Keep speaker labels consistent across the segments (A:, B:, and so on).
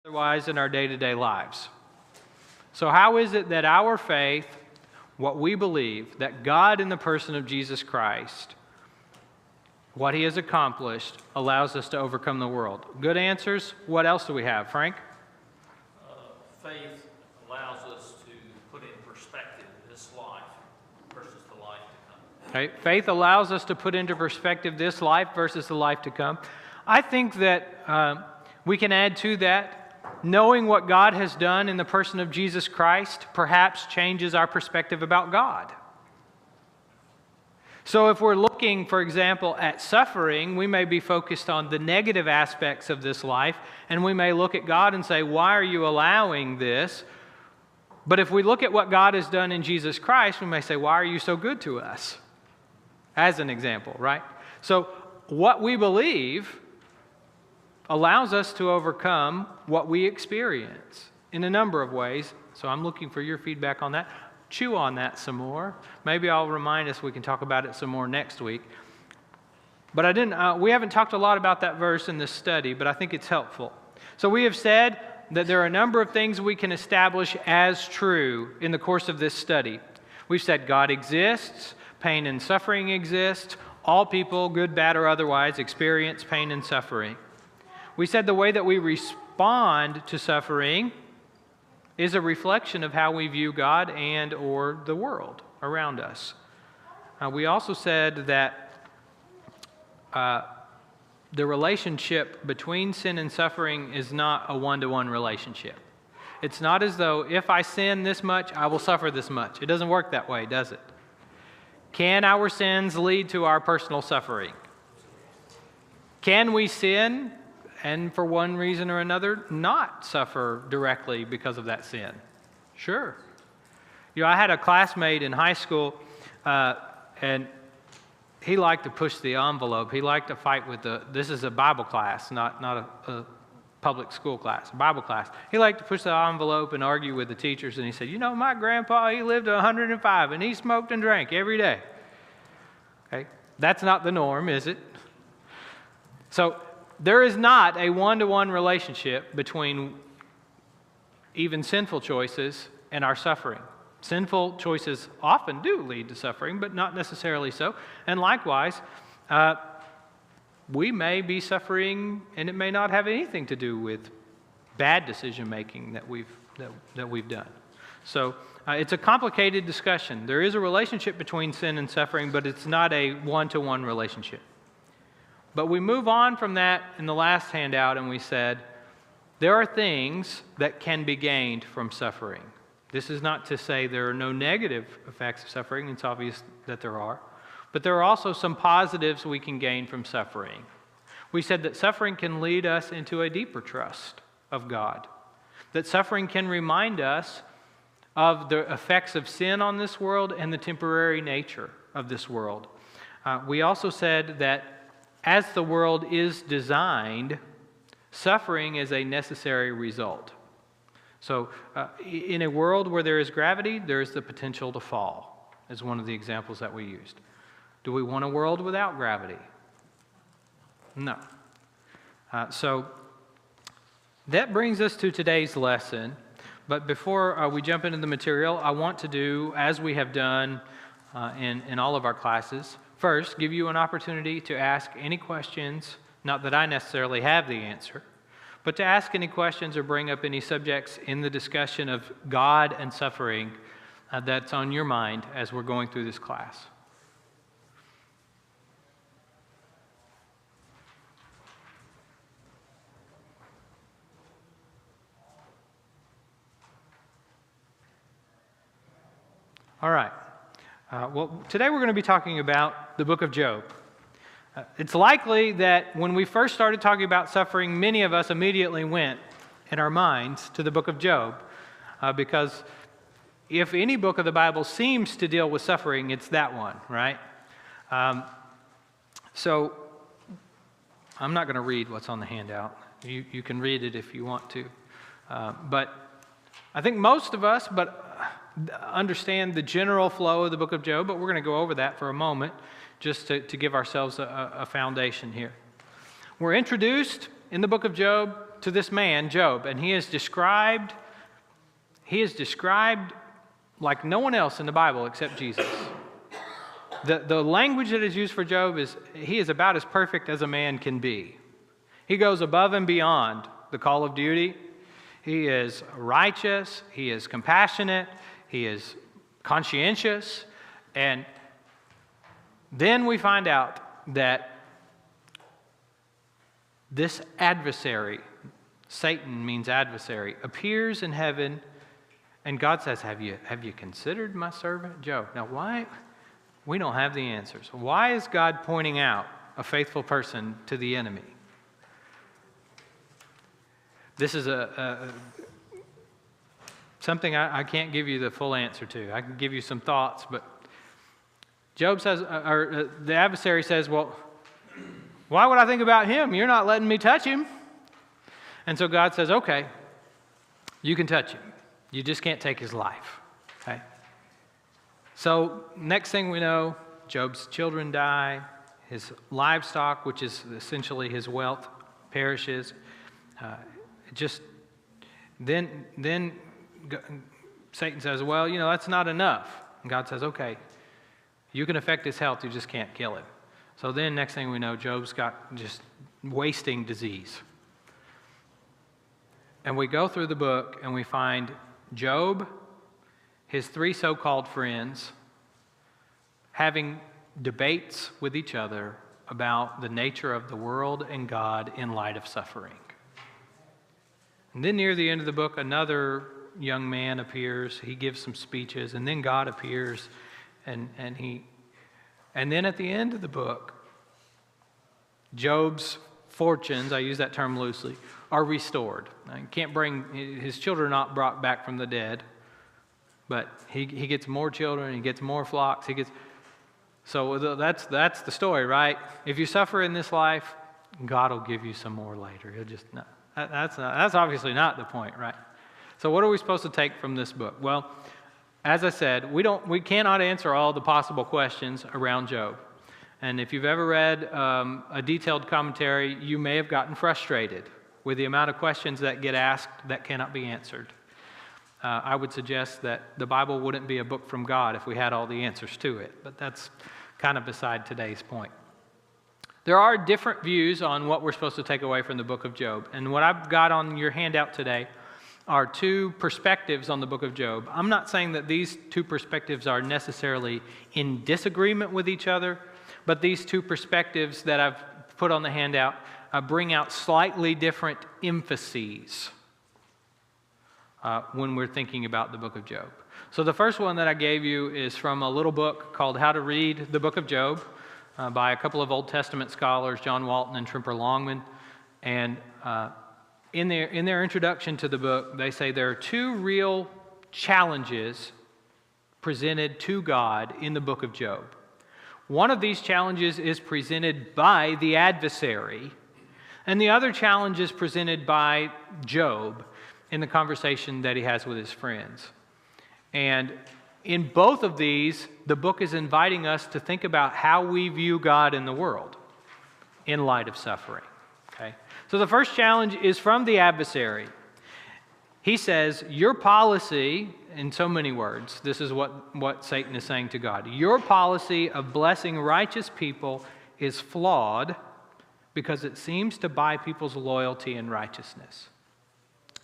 A: otherwise in our day-to-day lives. So how is it that our faith, what we believe, that God in the person of Jesus Christ, what He has accomplished, allows us to overcome the world? Good answers. What else do we have, Frank?
B: Faith allows us to put in perspective this life versus the life to come.
A: Okay. Faith allows us to put into perspective this life versus the life to come. I think that we can add to that, knowing what God has done in the person of Jesus Christ perhaps changes our perspective about God. So if we're looking, for example, at suffering, we may be focused on the negative aspects of this life, and we may look at God and say, why are you allowing this? But if we look at what God has done in Jesus Christ, we may say, why are you so good to us? As an example, right? So what we believe allows us to overcome what we experience in a number of ways. So I'm looking for your feedback on that. Chew on that some more. Maybe I'll remind us we can talk about it some more next week. But we haven't talked a lot about that verse in this study, but I think it's helpful. So we have said that there are a number of things we can establish as true in the course of this study. We've said God exists, pain and suffering exist, all people, good, bad, or otherwise, experience pain and suffering. We said the way that we respond to suffering is a reflection of how we view God and or the world around us. We also said that the relationship between sin and suffering is not a one-to-one relationship. It's not as though if I sin this much, I will suffer this much. It doesn't work that way, does it? Can our sins lead to our personal suffering? Can we sin and for one reason or another not suffer directly because of that sin? Sure. I had a classmate in high school, and he liked to push the envelope. He liked to fight with this is a Bible class, not a public school class, a Bible class. He liked to push the envelope and argue with the teachers, and he said, my grandpa, he lived to 105, and he smoked and drank every day. Okay? That's not the norm, is it? So, there is not a one-to-one relationship between even sinful choices and our suffering. Sinful choices often do lead to suffering, but not necessarily so. And likewise, we may be suffering, and it may not have anything to do with bad decision-making that we've done. So it's a complicated discussion. There is a relationship between sin and suffering, but it's not a one-to-one relationship. But we move on from that in the last handout, and we said, there are things that can be gained from suffering. This is not to say there are no negative effects of suffering. It's obvious that there are. But there are also some positives we can gain from suffering. We said that suffering can lead us into a deeper trust of God. That suffering can remind us of the effects of sin on this world and the temporary nature of this world. We also said that as the world is designed, suffering is a necessary result. So, in a world where there is gravity, there is the potential to fall, is one of the examples that we used. Do we want a world without gravity? No. So, that brings us to today's lesson. But before we jump into the material, I want to do, as we have done in all of our classes, first, give you an opportunity to ask any questions, not that I necessarily have the answer, but to ask any questions or bring up any subjects in the discussion of God and suffering that's on your mind as we're going through this class. All right. Well, today we're going to be talking about the book of Job. It's likely that when we first started talking about suffering, many of us immediately went in our minds to the book of Job, because if any book of the Bible seems to deal with suffering, it's that one, right? So I'm not going to read what's on the handout. You can read it if you want to. But I think most of us understand the general flow of the book of Job, but we're going to go over that for a moment just to give ourselves a foundation here. We're introduced in the book of Job to this man, Job, and he is described like no one else in the Bible except Jesus. The language that is used for Job is he is about as perfect as a man can be. He goes above and beyond the call of duty. He is righteous. He is compassionate. He is conscientious. And then we find out that this adversary, Satan means adversary, appears in heaven, and God says, have you considered my servant Job? Now, why? We don't have the answers. Why is God pointing out a faithful person to the enemy? This is something I can't give you the full answer to. I can give you some thoughts, but Job says, or the adversary says, well, why would I think about him? You're not letting me touch him. And so God says, okay, you can touch him. You just can't take his life. Okay? So next thing we know, Job's children die. His livestock, which is essentially his wealth, perishes. Then Satan says, well, that's not enough. And God says, okay, you can affect his health, you just can't kill him. So then next thing we know, Job's got just wasting disease. And we go through the book and we find Job, his three so-called friends, having debates with each other about the nature of the world and God in light of suffering. And then near the end of the book, another young man appears. He gives some speeches, and then God appears, and then at the end of the book, Job's fortunes, I use that term loosely, are restored. Now, his children are not brought back from the dead, but he gets more children, he gets more flocks, so that's the story, right? If you suffer in this life, God will give you some more later. He'll just not. That's obviously not the point, right? So what are we supposed to take from this book? Well, as I said, we cannot answer all the possible questions around Job. And if you've ever read a detailed commentary, you may have gotten frustrated with the amount of questions that get asked that cannot be answered. I would suggest that the Bible wouldn't be a book from God if we had all the answers to it, but that's kind of beside today's point. There are different views on what we're supposed to take away from the book of Job, and what I've got on your handout today are two perspectives on the book of Job. I'm not saying that these two perspectives are necessarily in disagreement with each other, but these two perspectives that I've put on the handout bring out slightly different emphases when we're thinking about the book of Job. So the first one that I gave you is from a little book called How to Read the Book of Job by a couple of Old Testament scholars, John Walton and Trimper Longman. And in their introduction to the book, they say there are two real challenges presented to God in the book of Job. One of these challenges is presented by the adversary, and the other challenge is presented by Job in the conversation that he has with his friends. And in both of these, the book is inviting us to think about how we view God in the world in light of suffering. Okay? So the first challenge is from the adversary. He says, your policy, in so many words, this is what Satan is saying to God. Your policy of blessing righteous people is flawed because it seems to buy people's loyalty and righteousness.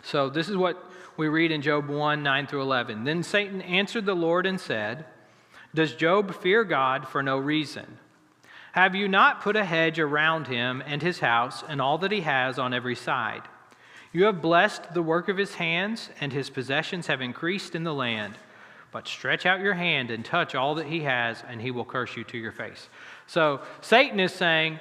A: So this is what we read in Job 1, 9 through 11. Then Satan answered the Lord and said, does Job fear God for no reason? Have you not put a hedge around him and his house and all that he has on every side? You have blessed the work of his hands, and his possessions have increased in the land. But stretch out your hand and touch all that he has, and he will curse you to your face. So Satan is saying,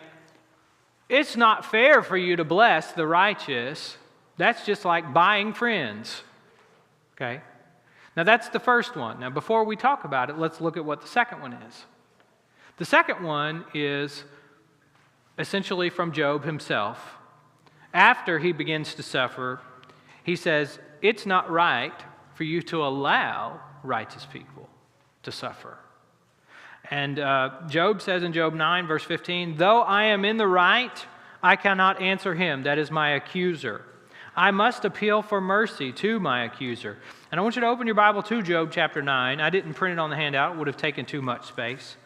A: it's not fair for you to bless the righteous. That's just like buying friends. Okay? Now that's the first one. Now before we talk about it, let's look at what the second one is. The second one is essentially from Job himself. After he begins to suffer, he says, it's not right for you to allow righteous people to suffer. And Job says in Job 9, verse 15, though I am in the right, I cannot answer him, that is my accuser. I must appeal for mercy to my accuser. And I want you to open your Bible to Job chapter 9. I didn't print it on the handout. It would have taken too much space.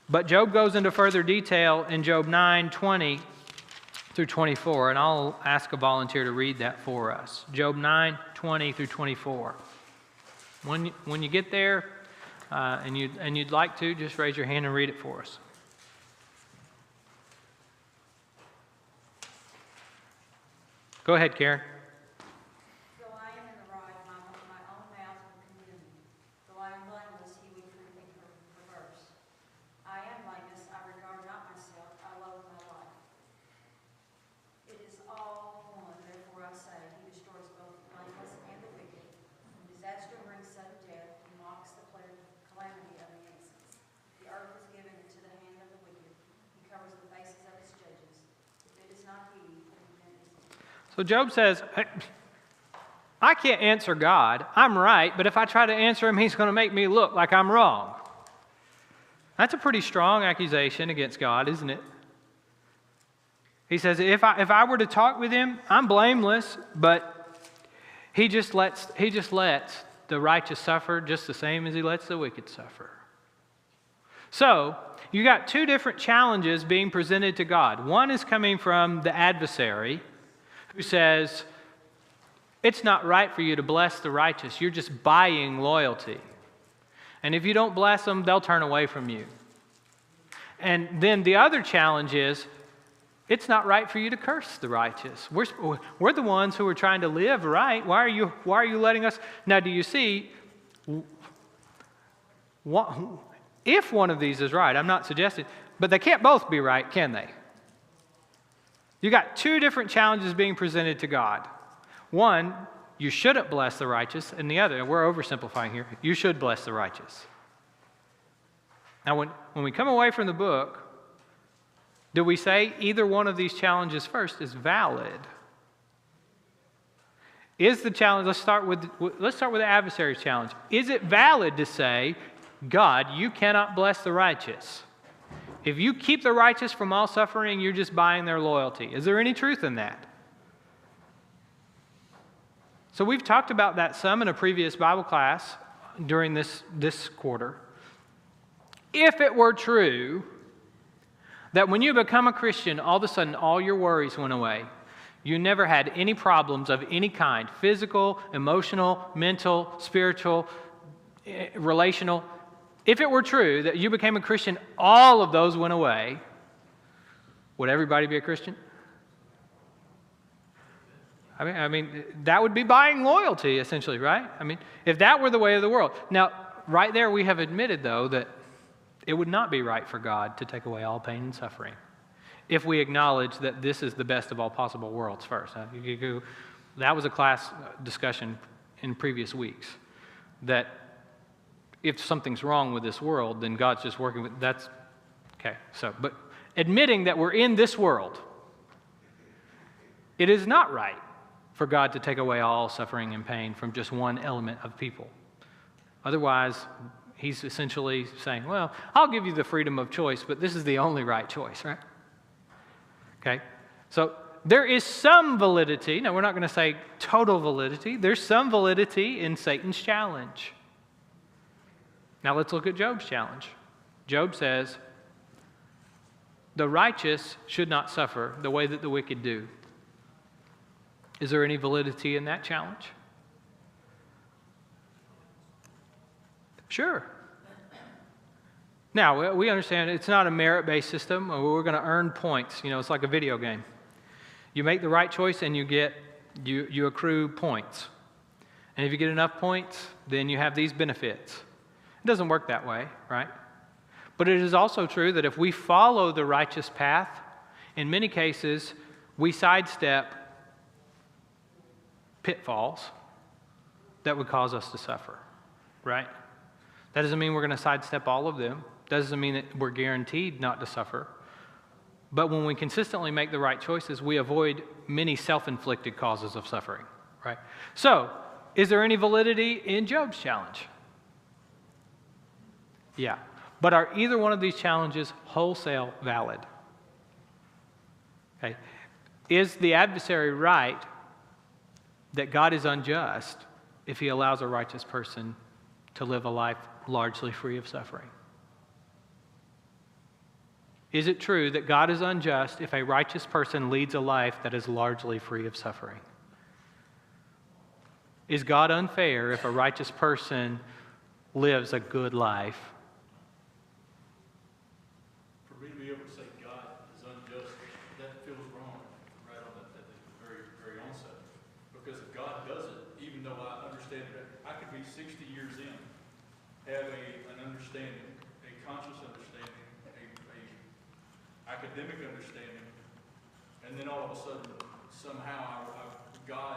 A: But Job goes into further detail in Job 9:20 through 24, and I'll ask a volunteer to read that for us. Job 9:20 through 24. When you get there and you'd like to, just raise your hand and read it for us. Go ahead, Karen.
C: Though I am in the right, my own mouth will condemn me. Though I am blameless, he would treat me perverse. I am blameless, I regard not myself, I loathe my life. It is all one, therefore I say, he destroys both the blameless and the wicked. When disaster brings sudden death, he mocks the calamity of the innocents. The earth is given into the hand of the wicked. He covers the faces of his judges. If it is not he, then is he.
A: So Job says, I can't answer God. I'm right, but if I try to answer him, he's going to make me look like I'm wrong. That's a pretty strong accusation against God, isn't it? He says, if I were to talk with him, I'm blameless, but he just lets the righteous suffer just the same as he lets the wicked suffer. So, you got two different challenges being presented to God. One is coming from the adversary, who says, it's not right for you to bless the righteous. You're just buying loyalty. And if you don't bless them, they'll turn away from you. And then the other challenge is, it's not right for you to curse the righteous. We're the ones who are trying to live right. Why are you letting us? Now, do you see, if one of these is right, I'm not suggesting, but they can't both be right, can they? You got two different challenges being presented to God. One, you shouldn't bless the righteous, and the other, and we're oversimplifying here, you should bless the righteous. Now, when we come away from the book, do we say either one of these challenges first is valid? Is the challenge, let's start with the adversary's challenge. Is it valid to say, God, you cannot bless the righteous? If you keep the righteous from all suffering, you're just buying their loyalty. Is there any truth in that? So we've talked about that some in a previous Bible class during this quarter. If it were true that when you become a Christian, all of a sudden all your worries went away, you never had any problems of any kind, physical, emotional, mental, spiritual, relational. If it were true that you became a Christian, all of those went away, would everybody be a Christian? I mean, that would be buying loyalty, essentially, right? I mean, if that were the way of the world. Now, right there we have admitted, though, that it would not be right for God to take away all pain and suffering if we acknowledge that this is the best of all possible worlds first. That was a class discussion in previous weeks, that if something's wrong with this world, then God's just working with, that's, okay. So, but admitting that we're in this world, it is not right for God to take away all suffering and pain from just one element of people. Otherwise, he's essentially saying, well, I'll give you the freedom of choice, but this is the only right choice, right? Okay? So there is some validity. Now, we're not going to say total validity. There's some validity in Satan's challenge. Now, let's look at Job's challenge. Job says, the righteous should not suffer the way that the wicked do. Is there any validity in that challenge? Sure. Now, we understand it's not a merit-based system. We're going to earn points. You know, it's like a video game. You make the right choice and you accrue points. And if you get enough points, then you have these benefits. It doesn't work that way, right? But it is also true that if we follow the righteous path, in many cases, we sidestep pitfalls that would cause us to suffer, right? That doesn't mean we're going to sidestep all of them. Doesn't mean that we're guaranteed not to suffer. But when we consistently make the right choices, we avoid many self-inflicted causes of suffering, right? So, is there any validity in Job's challenge? Yeah. But are either one of these challenges wholesale valid? Okay. Is the adversary right that God is unjust if he allows a righteous person to live a life largely free of suffering? Is it true that God is unjust if a righteous person leads a life that is largely free of suffering? Is God unfair if a righteous person lives a good life?
D: For me to be able to say God is unjust, that feels wrong right on at the very, very onset. Because if God does it, even though I understand that I could be 60 years in, have an understanding, a conscious understanding, a academic understanding, and then all of a sudden, somehow, God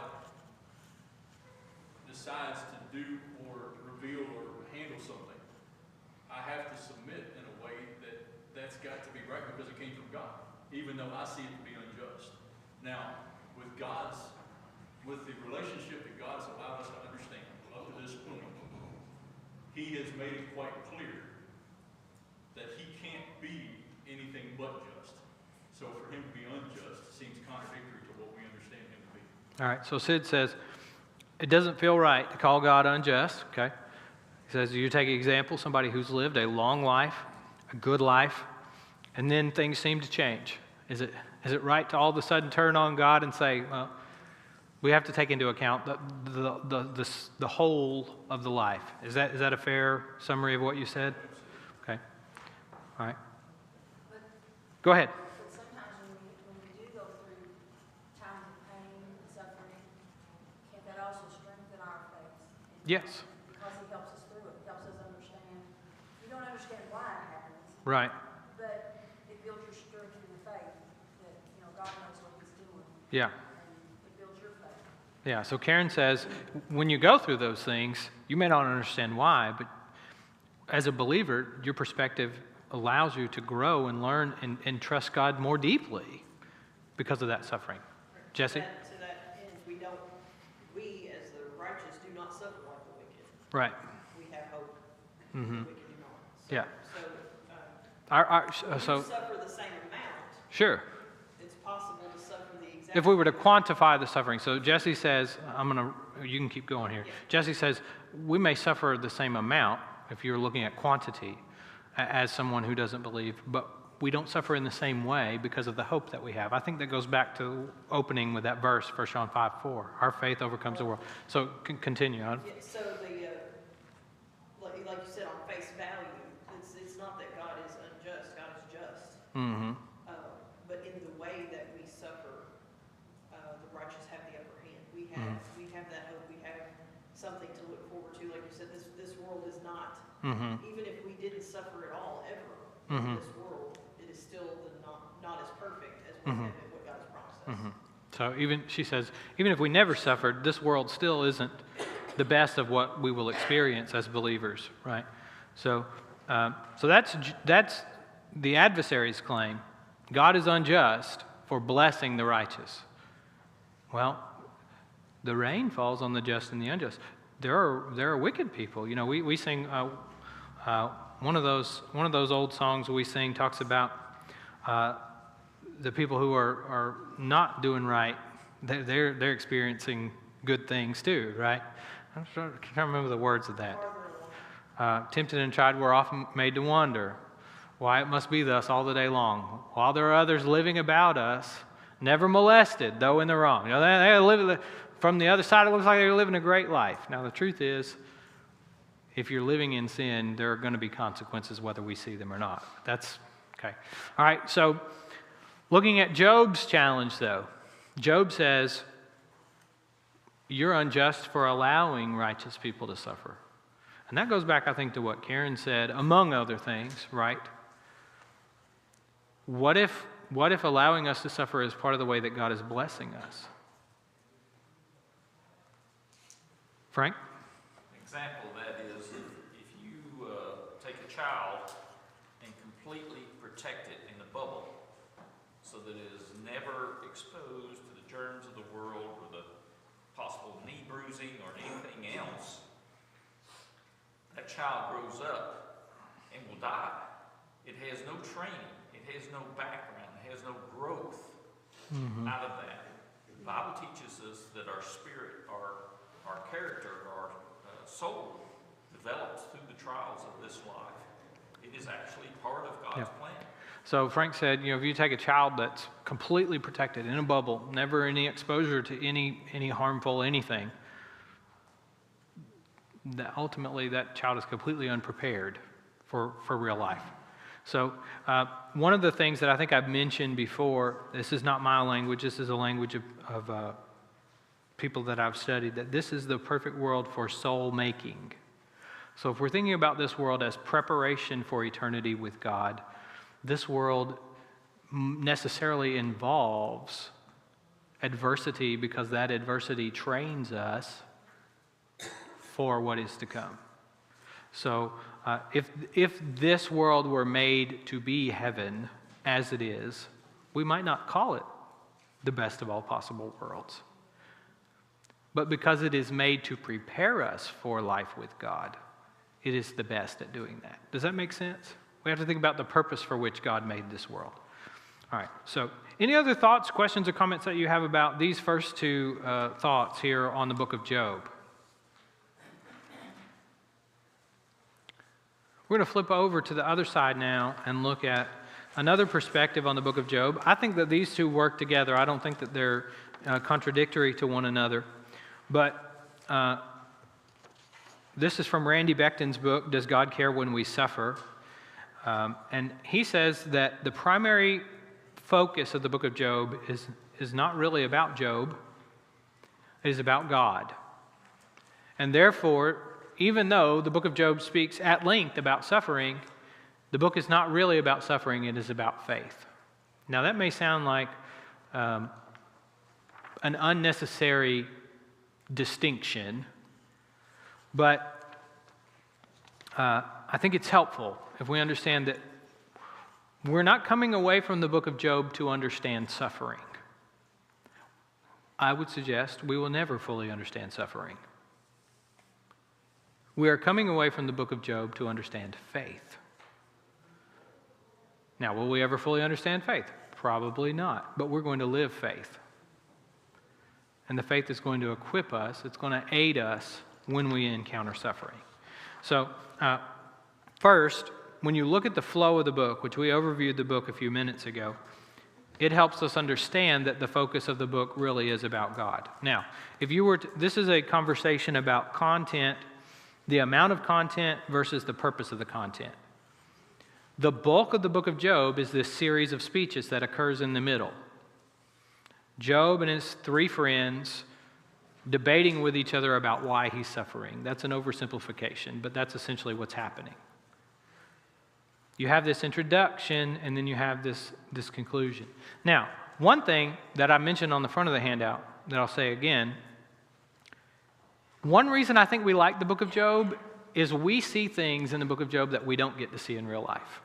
D: decides to do or reveal or handle something. I have to submit in a way that's got to be right because it came from God, even though I see it to be unjust. Now, with the relationship that God has allowed us to understand up to this point, He has made it quite clear that He can't be anything but just. So for Him to be unjust seems contradictory to what we understand Him to be.
A: All right, so Sid says, it doesn't feel right to call God unjust, okay? He says, you take an example, somebody who's lived a long life, a good life, and then things seem to change. Is it right to all of a sudden turn on God and say, well, we have to take into account the whole of the life? Is that a fair summary of what you said? Okay. All right. Go ahead.
C: But sometimes when we do go through times of pain and suffering, can that also strengthen our faith?
A: Yes.
C: Because He helps us through it, helps us understand. You don't understand why it happens,
A: Right.
C: but it builds your strength in the faith that, God knows what He's doing.
A: Yeah.
C: And it builds your faith.
A: Yeah, so Karen says, when you go through those things, you may not understand why, but as a believer, your perspective allows you to grow and learn and trust God more deeply because of that suffering. Jesse?
E: To that end, we as the righteous do not suffer like the wicked.
A: Right.
E: We have hope.
A: Mm-hmm.
E: The wicked do not. So,
A: Yeah.
E: we
A: So,
E: suffer the same amount.
A: sure.
E: It's possible to suffer the exact
A: If we were to
E: same
A: quantify the suffering, so Jesse says, you can keep going here.
E: Yeah.
A: Jesse says, we may suffer the same amount if you're looking at quantity as someone who doesn't believe, but we don't suffer in the same way because of the hope that we have. I think that goes back to opening with that verse, 1 John 5:4. Our faith overcomes the world. So continue on.
E: Yeah, so like you said, on face value, it's not that God is unjust. God is just.
A: Mm-hmm.
E: But in the way that we suffer, the righteous have the upper hand. We have that hope. We have something to look forward to. Like you said, this world is not.
A: Mm-hmm.
E: Even if we didn't suffer at all ever
A: Mm-hmm.
E: in this world, it is still not as perfect as what,
A: Mm-hmm.
E: what God has promised us.
A: Mm-hmm. So she says, even if we never suffered, this world still isn't the best of what we will experience as believers, right? So that's the adversary's claim. God is unjust for blessing the righteous. Well, the rain falls on the just and the unjust. There are wicked people. We sing one of those old songs we sing talks about the people who are not doing right. They're experiencing good things too, right? I can't remember the words of that. Tempted and tried, we're often made to wonder why it must be thus all the day long, while there are others living about us, never molested, though in the wrong. They live from the other side. It looks like they're living a great life. Now the truth is, if you're living in sin, there are going to be consequences whether we see them or not. That's okay. All right. So, looking at Job's challenge, though, Job says, "You're unjust for allowing righteous people to suffer." And that goes back, I think, to what Karen said, among other things, right? What if allowing us to suffer is part of the way that God is blessing us? Frank?
B: An example of that is if you take a child and completely protect it in a bubble so that it is never exposed to the germs of the world or the possible knee bruising or anything else, that child grows up and will die. It has no training. It has no background. It has no growth. out of that. The Bible teaches us that our spirit, our character, our soul develops through the trials of this life. It is actually part of God's plan.
A: So Frank said, if you take a child that's completely protected in a bubble, never any exposure to any harmful anything, that ultimately that child is completely unprepared for real life. So one of the things that I think I've mentioned before, this is not my language, this is a language of people that I've studied, that this is the perfect world for soul making. So if we're thinking about this world as preparation for eternity with God, this world necessarily involves adversity, because that adversity trains us for what is to come. So if this world were made to be heaven as it is, we might not call it the best of all possible worlds. But because it is made to prepare us for life with God, it is the best at doing that. Does that make sense? We have to think about the purpose for which God made this world. All right, so any other thoughts, questions, or comments that you have about these first two thoughts here on the book of Job? We're going to flip over to the other side now and look at another perspective on the book of Job. I think that these two work together. I don't think that they're contradictory to one another. But this is from Randy Beckton's book, Does God Care When We Suffer? And he says that the primary focus of the book of Job is not really about Job. It is about God. And therefore, even though the book of Job speaks at length about suffering, the book is not really about suffering, it is about faith. Now that may sound like an unnecessary distinction, but I think it's helpful if we understand that we're not coming away from the book of Job to understand suffering. I would suggest we will never fully understand suffering. We are coming away from the book of Job to understand faith. Now, will we ever fully understand faith? Probably not, but we're going to live faith. And the faith is going to equip us, it's going to aid us when we encounter suffering. So, first, when you look at the flow of the book, which we overviewed the book a few minutes ago, it helps us understand that the focus of the book really is about God. Now, if you were to, this is a conversation about content, the amount of content versus the purpose of the content. The bulk of the book of Job is this series of speeches that occurs in the middle. Job and his three friends debating with each other about why he's suffering. That's an oversimplification, but that's essentially what's happening. You have this introduction, and then you have this conclusion. Now, one thing that I mentioned on the front of the handout that I'll say again, one reason I think we like the book of Job is we see things in the book of Job that we don't get to see in real life.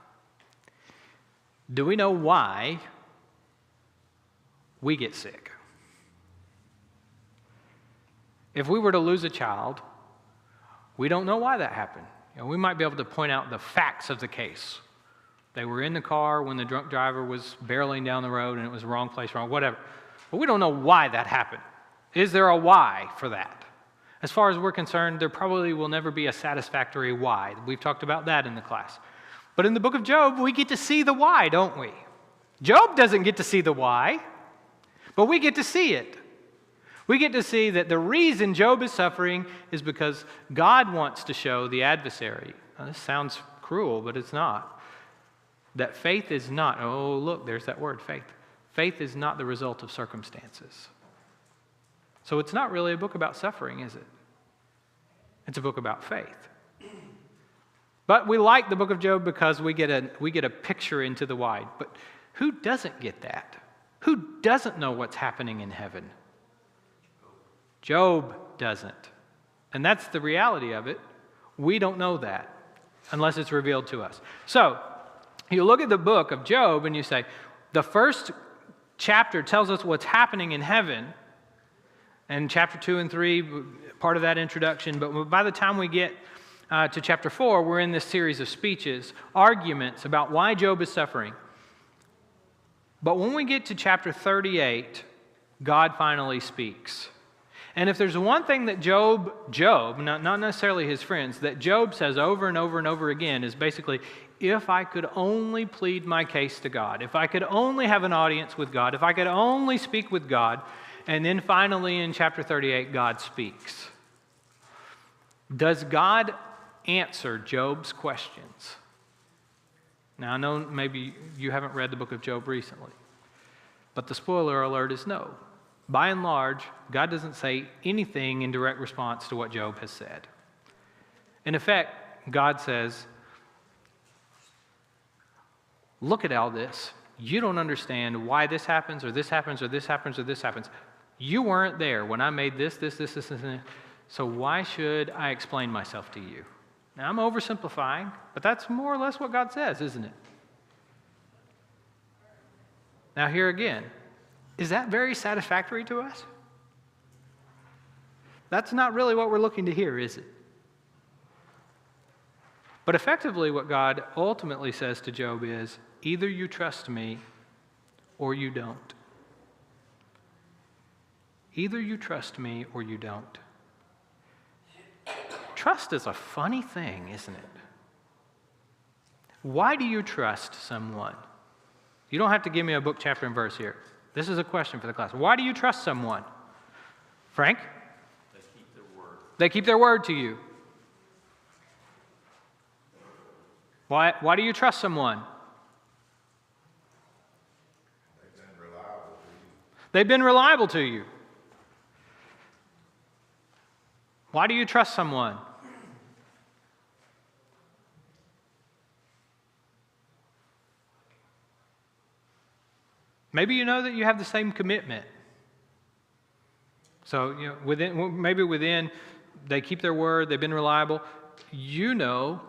A: Do we know why we get sick? If we were to lose a child, we don't know why that happened. We might be able to point out the facts of the case. They were in the car when the drunk driver was barreling down the road and it was the wrong place, wrong, whatever. But we don't know why that happened. Is there a why for that? As far as we're concerned, there probably will never be a satisfactory why. We've talked about that in the class. But in the book of Job, we get to see the why, don't we? Job doesn't get to see the why, but we get to see it. We get to see that the reason Job is suffering is because God wants to show the adversary. Now, this sounds cruel, but it's not. That faith is not, oh, look, there's that word, faith. Faith is not the result of circumstances. So it's not really a book about suffering, is it? It's a book about faith. But we like the book of Job because we get a picture into the wide. But who doesn't get that? Who doesn't know what's happening in heaven? Job doesn't. And that's the reality of it. We don't know that unless it's revealed to us. So, you look at the book of Job and you say, the first chapter tells us what's happening in heaven. And chapter 2 and 3, part of that introduction. But by the time we get to chapter 4, we're in this series of speeches, arguments about why Job is suffering. But when we get to chapter 38, God finally speaks. And if there's one thing that Job, not necessarily his friends, that Job says over and over and over again is basically, if I could only plead my case to God, if I could only have an audience with God, if I could only speak with God, and then finally in chapter 38, God speaks. Does God answer Job's questions? Now, I know maybe you haven't read the book of Job recently, but the spoiler alert is no. By and large, God doesn't say anything in direct response to what Job has said. In effect, God says, look at all this. You don't understand why this happens, or this happens, or this happens, or this happens. You weren't there when I made this, and so why should I explain myself to you? Now, I'm oversimplifying, but that's more or less what God says, isn't it? Now, here again, is that very satisfactory to us? That's not really what we're looking to hear, is it? But effectively, what God ultimately says to Job is, either you trust me or you don't. Either you trust me or you don't. Trust is a funny thing, isn't it? Why do you trust someone? You don't have to give me a book, chapter, and verse here. This is a question for the class. Why do you trust someone? Frank?
B: They keep their word.
A: They keep their word to you. Why do you trust someone? They've been reliable to you. Why do you trust someone? Maybe you know that you have the same commitment. So, maybe within, they keep their word, they've been reliable. You know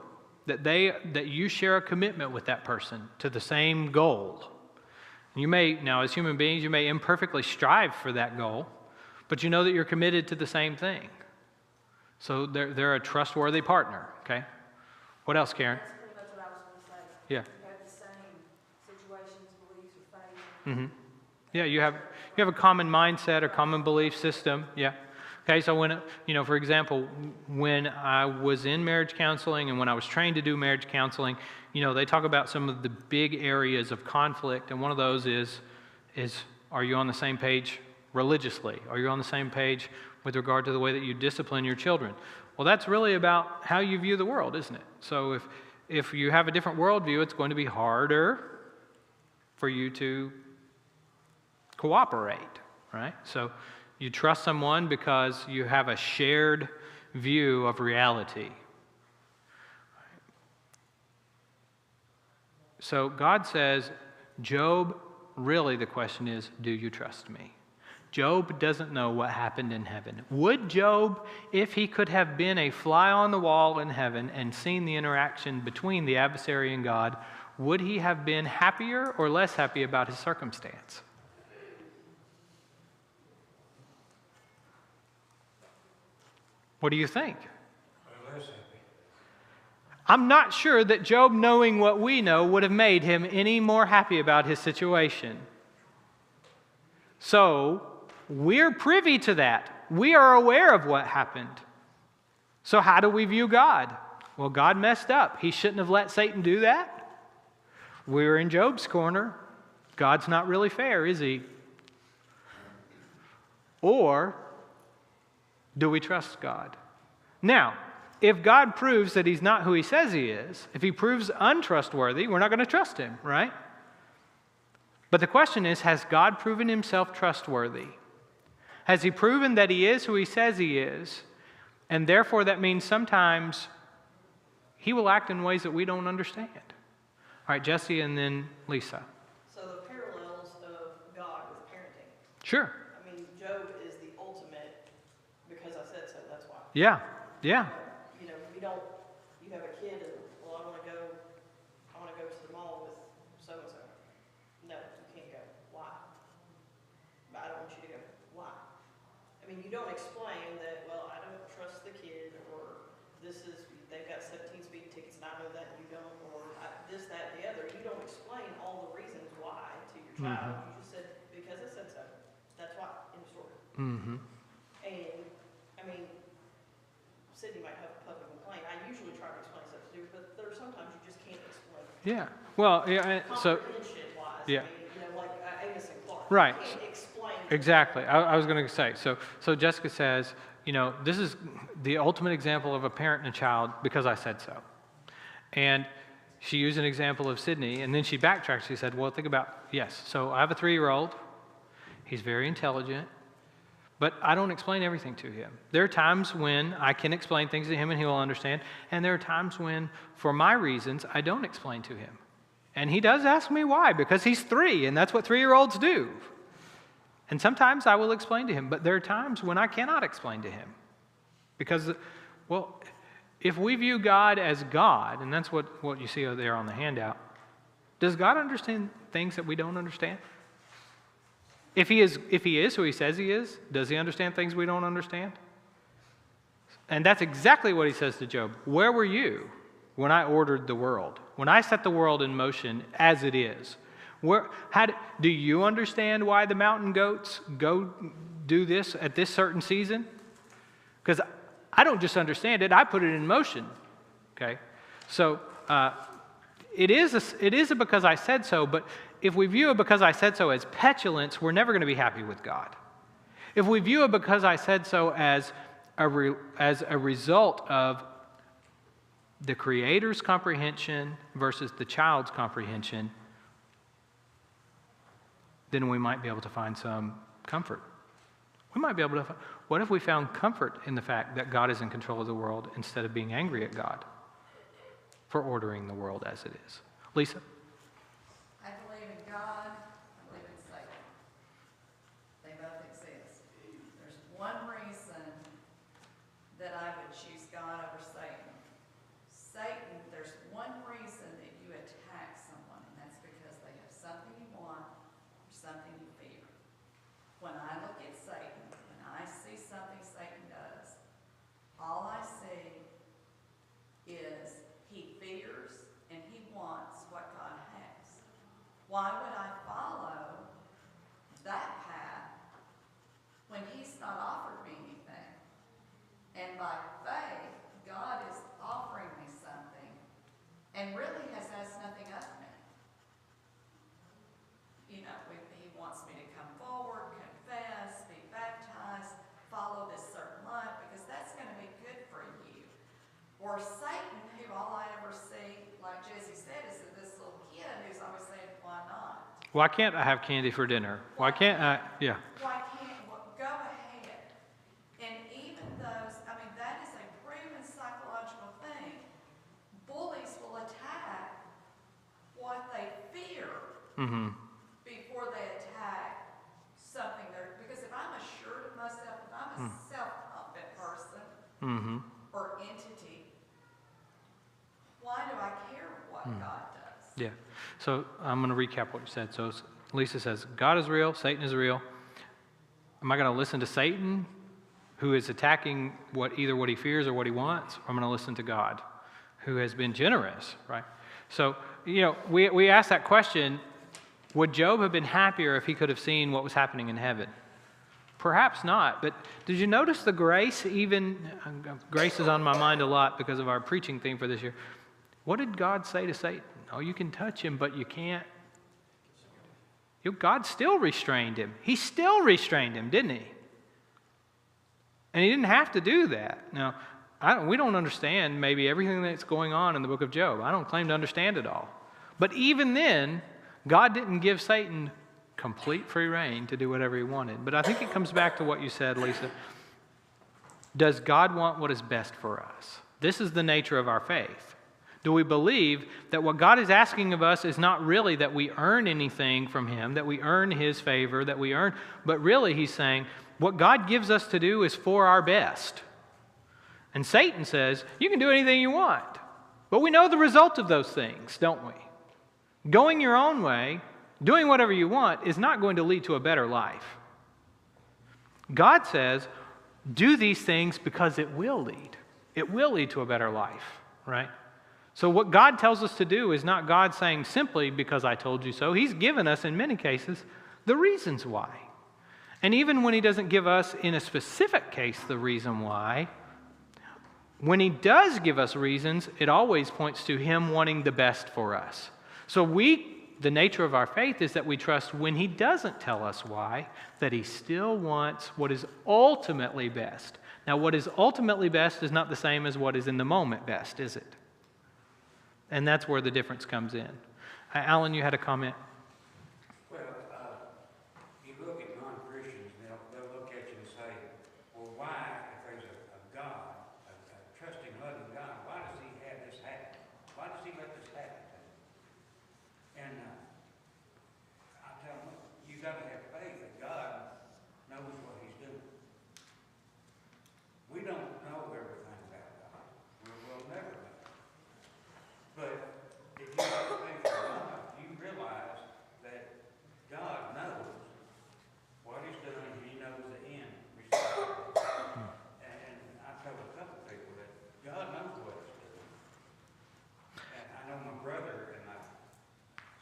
A: that you share a commitment with that person to the same goal. You may, now as human beings, you may imperfectly strive for that goal, but you know that you're committed to the same thing. So they're a trustworthy partner, okay? What else, Karen?
C: That's pretty much what I was going to say.
A: Yeah.
C: You have the same situations, beliefs, or faith.
A: Mm-hmm. Yeah, you have a common mindset or common belief system. Yeah. Okay, so when, for example, when I was in marriage counseling and when I was trained to do marriage counseling, they talk about some of the big areas of conflict, and one of those is are you on the same page religiously? Are you on the same page with regard to the way that you discipline your children? Well, that's really about how you view the world, isn't it? So if you have a different worldview, it's going to be harder for you to cooperate, right? So you trust someone because you have a shared view of reality. So God says, Job, really the question is, do you trust me? Job doesn't know what happened in heaven. Would Job, if he could have been a fly on the wall in heaven and seen the interaction between the adversary and God, would he have been happier or less happy about his circumstance? What do you think? I'm not sure that Job, knowing what we know, would have made him any more happy about his situation. So, we're privy to that. We are aware of what happened. So how do we view God? Well, God messed up. He shouldn't have let Satan do that. We're in Job's corner. God's not really fair, is he? Or do we trust God? Now, if God proves that he's not who he says he is, if he proves untrustworthy, we're not going to trust him, right? But the question is, has God proven himself trustworthy? Has he proven that he is who he says he is? And therefore that means sometimes he will act in ways that we don't understand. All right, Jesse and then Lisa.
E: So the parallels of God with parenting.
A: Sure.
E: I mean, Job is the ultimate, because I said so, that's why.
A: Yeah.
E: You have a kid and, well, I want to go to the mall with so-and-so. No, you can't go. Why? I don't want you to go. Why? I mean, you don't explain that, well, I don't trust the kid, or they've got 17 speeding tickets and I know that you don't, or this, that, and the other. You don't explain all the reasons why to your child. child, you just said, because it said so, that's why, in the story.
A: Mm-hmm.
E: And, I mean, Sydney might have a public complaint. I usually try to explain stuff to you, but there are sometimes you just can't explain.
A: Yeah. Well, yeah. So,
E: Comprehension-wise,
A: yeah.
E: I mean, you know, like Amos and Clark.
A: Right.
E: You can't explain.
A: exactly. I was going to say. So Jessica says, this is the ultimate example of a parent and a child because I said so. And she used an example of Sydney, and then she backtracked. She said, well, think about, yes, so I have a 3-year-old. He's very intelligent, but I don't explain everything to him. There are times when I can explain things to him and he will understand, and there are times when, for my reasons, I don't explain to him. And he does ask me why, because he's 3, and that's what 3-year-olds do. And sometimes I will explain to him, but there are times when I cannot explain to him. Because, well, if we view God as God, and that's what you see over there on the handout, does God understand things that we don't understand? If he is who he says he is, does he understand things we don't understand? And that's exactly what he says to Job. Where were you when I ordered the world? When I set the world in motion as it is? Do you understand why the mountain goats go do this at this certain season? Because I don't just understand it, I put it in motion. Okay? So it is a because I said so, but if we view it because I said so as petulance, we're never going to be happy with God. If we view it because I said so as a result of the Creator's comprehension versus the child's comprehension, then we might be able to find some comfort. We might be able to. What if we found comfort in the fact that God is in control of the world instead of being angry at God for ordering the world as it is? Lisa?
F: I believe in God, I believe in Satan. They both exist. There's one reason that I would choose God over Satan. Satan, there's one reason that you attack someone, and that's because they have something you want or something you fear. When I look at Satan, when I see something Satan does, all I see is he fears and he wants what God has. Why would I follow that path when he's not offered me anything? And by faith, God is offering me something and really has asked nothing of me. He wants me to come forward, confess, be baptized, follow this certain life, because that's going to be good for you. Or Satan, who all I ever see, like Jesse said, is this little kid who's always saying, why not?
A: Why can't I have candy for dinner? Why can't I? Yeah.
F: Why can't, go ahead. And even those, that is a proven psychological thing. Bullies will attack what they fear
A: Mm-hmm.
F: before they attack something there. Because if I'm assured of myself, if I'm a self-confident person
A: Mm-hmm.
F: or entity, why do I care what God does?
A: Yeah. So I'm going to recap what you said. So Lisa says, God is real, Satan is real. Am I going to listen to Satan, who is attacking either what he fears or what he wants? Or I'm going to listen to God, who has been generous, right? So, we asked that question, would Job have been happier if he could have seen what was happening in heaven? Perhaps not, but did you notice the grace grace is on my mind a lot because of our preaching theme for this year. What did God say to Satan? Oh, you can touch him, but you can't. God still restrained him. He still restrained him, didn't he? And he didn't have to do that. Now, we don't understand maybe everything that's going on in the book of Job. I don't claim to understand it all. But even then, God didn't give Satan complete free reign to do whatever he wanted. But I think it comes back to what you said, Lisa. Does God want what is best for us? This is the nature of our faith. Do we believe that what God is asking of us is not really that we earn anything from him, that we earn his favor, but really he's saying what God gives us to do is for our best. And Satan says, you can do anything you want. But we know the result of those things, don't we? Going your own way, doing whatever you want, is not going to lead to a better life. God says, do these things because it will lead. It will lead to a better life, right? So what God tells us to do is not God saying simply because I told you so. He's given us, in many cases, the reasons why. And even when he doesn't give us, in a specific case, the reason why, when he does give us reasons, it always points to him wanting the best for us. So the nature of our faith is that we trust when he doesn't tell us why, that he still wants what is ultimately best. Now, what is ultimately best is not the same as what is in the moment best, is it? And that's where the difference comes in. Alan, you had a comment?
G: Well, you look at non-Christians, they'll look at you and say, well, why, if there's a God, a trusting, loving God, why does he have this happen? Why does he let this happen? And I tell them, you've got to have faith that God knows what he's doing. We don't know everything about God. We'll never know. But if you have faith in God, you realize that God knows what he's doing, and he knows the end result. And I've told a couple people that God knows what he's doing. And I know my brother and my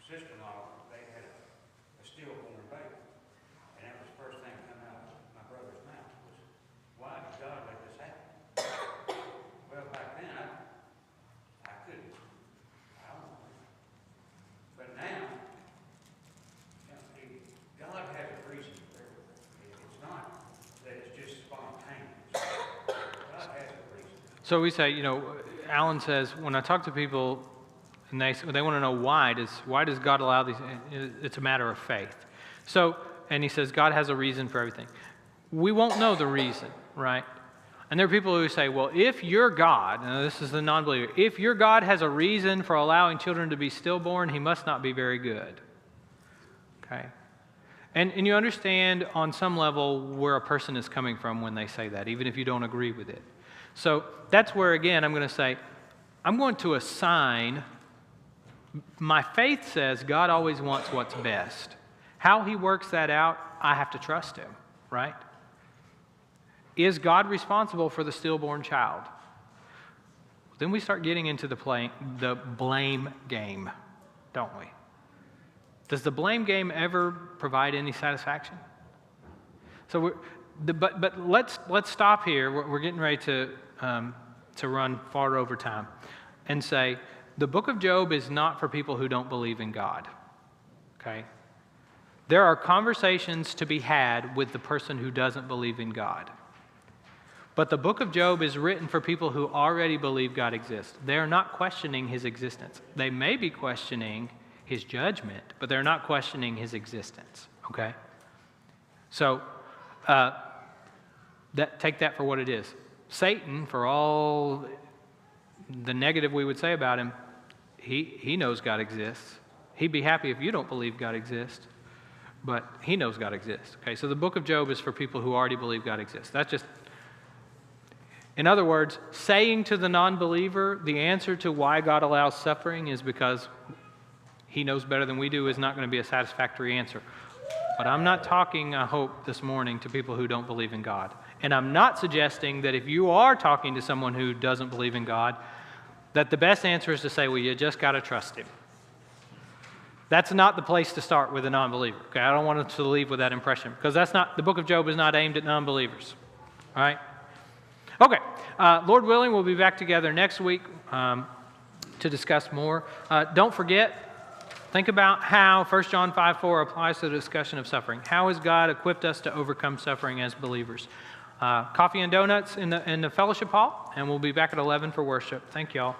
G: sister-in-law, they had a stillborn baby. And that was the first thing that came out of my brother's mouth was, why did God let this happen? Well, back then, I couldn't. I don't know. But now, God has a reason for everything. It's not that it's just spontaneous. God has a reason.
A: So we say, Alan says, when I talk to people and they want to know why does God allow these, it's a matter of faith. So, and he says, God has a reason for everything. We won't know the reason, right? And there are people who say, well, if your God, and this is the non-believer, if your God has a reason for allowing children to be stillborn, he must not be very good. Okay? And you understand on some level where a person is coming from when they say that, even if you don't agree with it. So that's where, again, I'm going to say, I'm going to assign, my faith says God always wants what's best. How he works that out, I have to trust him, right? Is God responsible for the stillborn child? Then we start getting into the blame game, don't we? Does the blame game ever provide any satisfaction? So, but let's stop here. We're getting ready to run far over time, and say the book of Job is not for people who don't believe in God. Okay, there are conversations to be had with the person who doesn't believe in God. But the book of Job is written for people who already believe God exists. They're not questioning his existence. They may be questioning his judgment, but they're not questioning his existence, okay? So take that for what it is. Satan, for all the negative we would say about him, he knows God exists. He'd be happy if you don't believe God exists, but he knows God exists, okay? So the book of Job is for people who already believe God exists. That's just... In other words, saying to the non-believer the answer to why God allows suffering is because he knows better than we do is not going to be a satisfactory answer. But I'm not talking, I hope, this morning to people who don't believe in God. And I'm not suggesting that if you are talking to someone who doesn't believe in God, that the best answer is to say, well, you just got to trust him. That's not the place to start with a non-believer. Okay, I don't want us to leave with that impression, because that's not, the book of Job is not aimed at non-believers. All right? Okay, Lord willing, we'll be back together next week to discuss more. Don't forget, think about how 1 John 5:4 applies to the discussion of suffering. How has God equipped us to overcome suffering as believers? Coffee and donuts in the fellowship hall, and we'll be back at 11 for worship. Thank you all.